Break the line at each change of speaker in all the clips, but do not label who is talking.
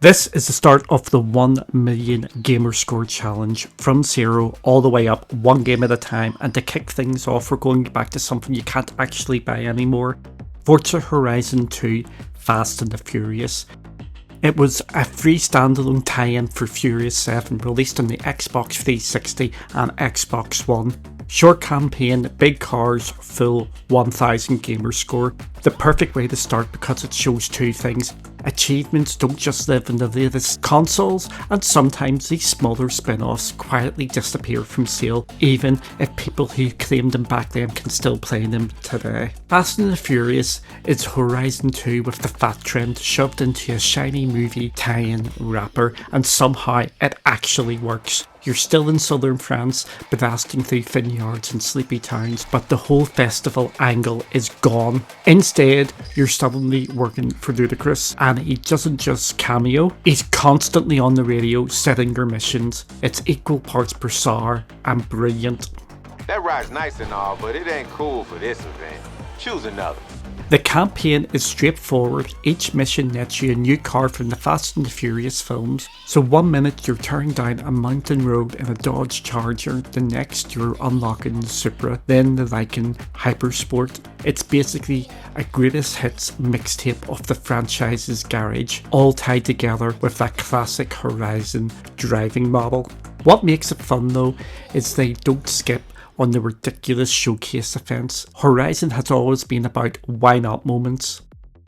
This is the start of the 1 million Gamerscore challenge, from 0 all the way up, one game at a time, and to kick things off we're going back to something you can't actually buy anymore. Forza Horizon 2 Fast and the Furious. It was a free standalone tie-in for Furious 7 released on the Xbox 360 and Xbox One. Short campaign, big cars, full 1000 Gamerscore. The perfect way to start because it shows two things. Achievements don't just live in the latest consoles, and sometimes these smaller spin-offs quietly disappear from sale, even if people who claimed them back then can still play them today. Fast and the Furious is Horizon 2 with the fat trend shoved into a shiny movie tie-in wrapper, and somehow it actually works. You're still in southern France, blasting through vineyards and sleepy towns, but the whole festival angle is gone. Instead, you're suddenly working for Ludacris, and he doesn't just cameo, he's constantly on the radio setting your missions. It's equal parts bizarre and brilliant.
That ride's nice and all, but it ain't cool for this event. Choose another.
The campaign is straightforward. Each mission nets you a new car from the Fast and the Furious films. So 1 minute you're tearing down a mountain road in a Dodge Charger, the next you're unlocking the Supra, then the Lycan Hypersport. It's basically a greatest hits mixtape of the franchise's garage, all tied together with that classic Horizon driving model. What makes it fun though is they don't skip on the ridiculous showcase events. Horizon has always been about why not moments,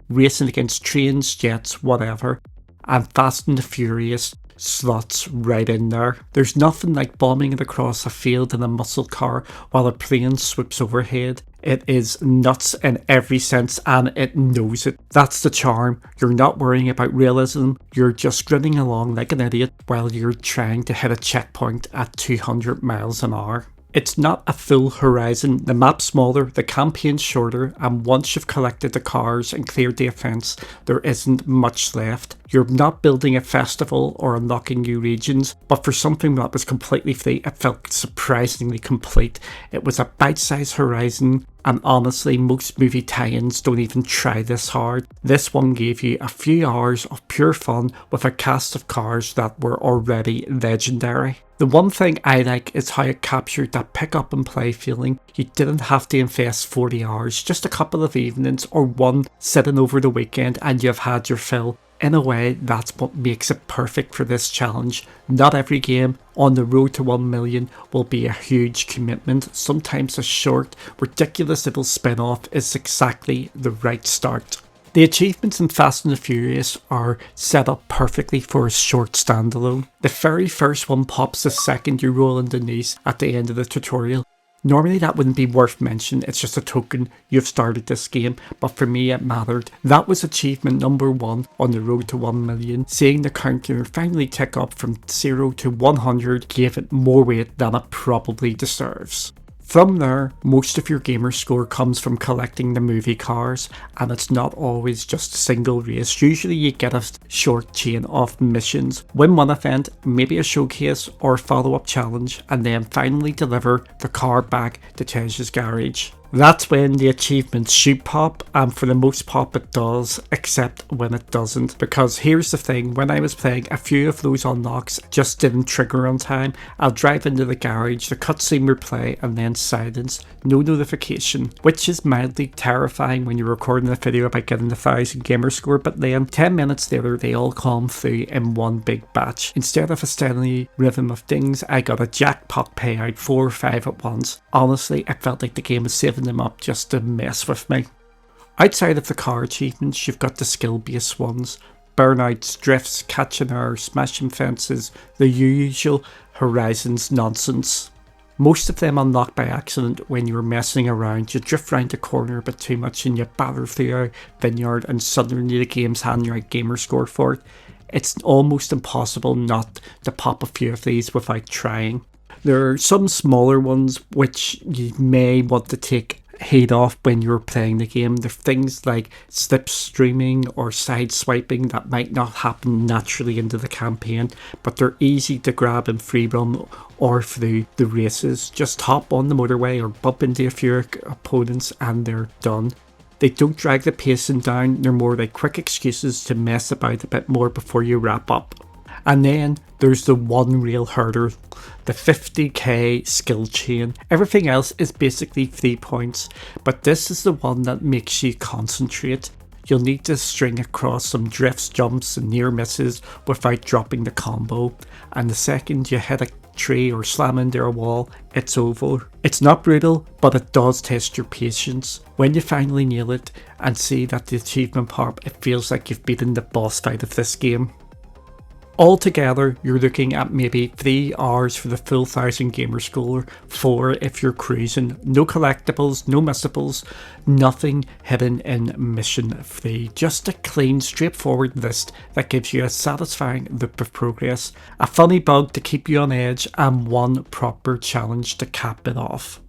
racing against trains, jets, whatever, and Fast and the Furious slots right in there. There's nothing like bombing it across a field in a muscle car while a plane swoops overhead. It is nuts in every sense, and it knows it. That's the charm. You're not worrying about realism, you're just grinning along like an idiot while you're trying to hit a checkpoint at 200 miles an hour. It's not a full Horizon, the map's smaller, the campaign's shorter, and once you've collected the cars and cleared the offence, there isn't much left. You're not building a festival or unlocking new regions, but for something that was completely free, it felt surprisingly complete. It was a bite-sized Horizon, and honestly, most movie tie-ins don't even try this hard. This one gave you a few hours of pure fun with a cast of cars that were already legendary. The one thing I like is how it captured that pick up and play feeling. You didn't have to invest 40 hours, just a couple of evenings or one sitting over the weekend and you've had your fill. In a way, that's what makes it perfect for this challenge. Not every game on the road to 1 million will be a huge commitment. Sometimes a short, ridiculous little spin-off is exactly the right start. The achievements in Fast and the Furious are set up perfectly for a short standalone. The very first one pops the second you roll into Nice at the end of the tutorial. Normally that wouldn't be worth mentioning, it's just a token you've started this game, but for me it mattered. That was achievement number 1 on the road to 1 million. Seeing the counter finally tick up from 0 to 100 gave it more weight than it probably deserves. From there, most of your gamer score comes from collecting the movie cars, and it's not always just a single race. Usually you get a short chain of missions, win one event, maybe a showcase or follow-up challenge, and then finally deliver the car back to Tej's garage. That's when the achievements should pop, and for the most part it does, except when it doesn't. Because here's the thing, when I was playing, a few of those unlocks just didn't trigger on time. I'll drive into the garage, the cutscene will play, and then silence, no notification, which is mildly terrifying when you're recording a video about getting the 1000 gamer score, but then 10 minutes later they all come through in one big batch. Instead of a steady rhythm of dings, I got a jackpot payout, 4 or 5 at once. Honestly, it felt like the game was saving them up just to mess with me. Outside of the car achievements, you've got the skill-based ones. Burnouts, drifts, catching air, smashing fences, the usual Horizons nonsense. Most of them unlock by accident when you're messing around. You drift round the corner a bit too much and you batter through a vineyard and suddenly the game's handing you out gamer score for it. It's almost impossible not to pop a few of these without trying. There are some smaller ones which you may want to take head off when you're playing the game. There are things like slipstreaming or side swiping that might not happen naturally into the campaign, but they're easy to grab in free run or through the races. Just hop on the motorway or bump into a few opponents and they're done. They don't drag the pacing down, they're more like quick excuses to mess about a bit more before you wrap up. And then there's the one real hurdle, the 50k skill chain. Everything else is basically 3 points, but this is the one that makes you concentrate. You'll need to string across some drifts, jumps and near misses without dropping the combo, and the second you hit a tree or slam into a wall, it's over. It's not brutal, but it does test your patience. When you finally nail it and see that the achievement pop, it feels like you've beaten the boss fight of this game. Altogether, you're looking at maybe 3 hours for the full 1000 Gamerscore, 4 if you're cruising. No collectibles, no missables, nothing hidden in mission 3. Just a clean, straightforward list that gives you a satisfying loop of progress, a funny bug to keep you on edge, and one proper challenge to cap it off.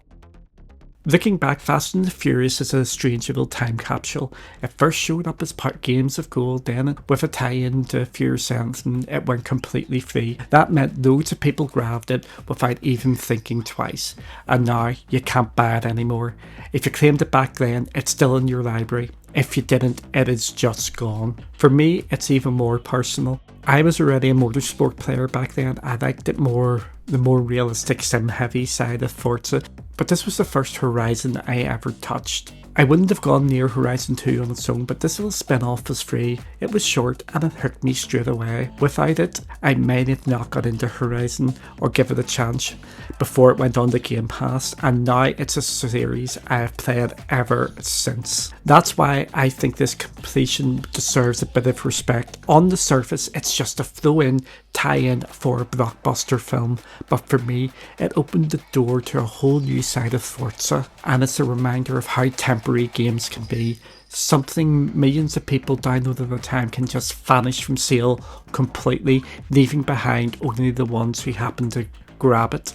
Looking back, Fast and the Furious is a strange little time capsule. It first showed up as part Games of Gold, then with a tie-in to Furious 7, it went completely free. That meant loads of people grabbed it without even thinking twice, and now you can't buy it anymore. If you claimed it back then, it's still in your library. If you didn't, it is just gone. For me, it's even more personal. I was already a motorsport player back then. I liked it more, the more realistic sim-heavy side of Forza, but this was the first Horizon I ever touched. I wouldn't have gone near Horizon 2 on its own, but this little spin-off was free. It was short and it hooked me straight away. Without it, I might have not got into Horizon or give it a chance before it went on to Game Pass, and now it's a series I have played ever since. That's why I think this completion deserves a bit of respect. On the surface, it's just a throw-in, tie-in for a blockbuster film, but for me, it opened the door to a whole new side of Forza, and it's a reminder of how temporary games can be. Something millions of people download at a time can just vanish from sale completely, leaving behind only the ones who happen to grab it.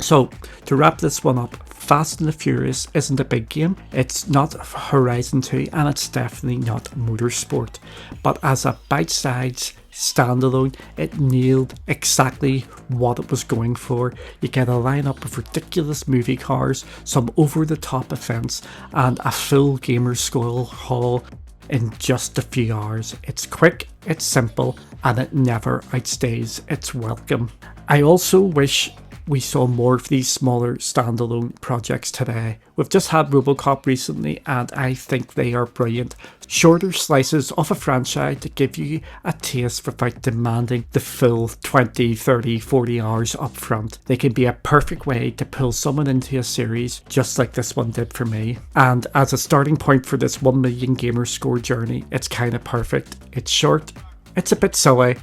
So, to wrap this one up, Fast and the Furious isn't a big game, it's not Horizon 2, and it's definitely not motorsport, but as a bite-sized standalone, it nailed exactly what it was going for. You get a lineup of ridiculous movie cars, some over-the-top events, and a full Gamerscore haul in just a few hours. It's quick, it's simple, and it never outstays its welcome. I also wish we saw more of these smaller standalone projects today. We've just had RoboCop recently, and I think they are brilliant. Shorter slices of a franchise to give you a taste without demanding the full 20, 30, 40 hours up front. They can be a perfect way to pull someone into a series, just like this one did for me. And as a starting point for this 1 million Gamerscore journey, it's kind of perfect. It's short, it's a bit silly,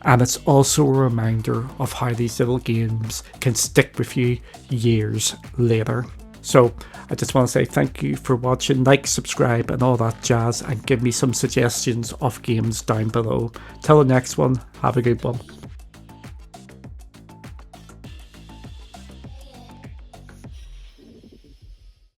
and it's also a reminder of how these little games can stick with you years later. So I just want to say thank you for watching, like, subscribe and all that jazz, and give me some suggestions of games down below. Till the next one, have a good one.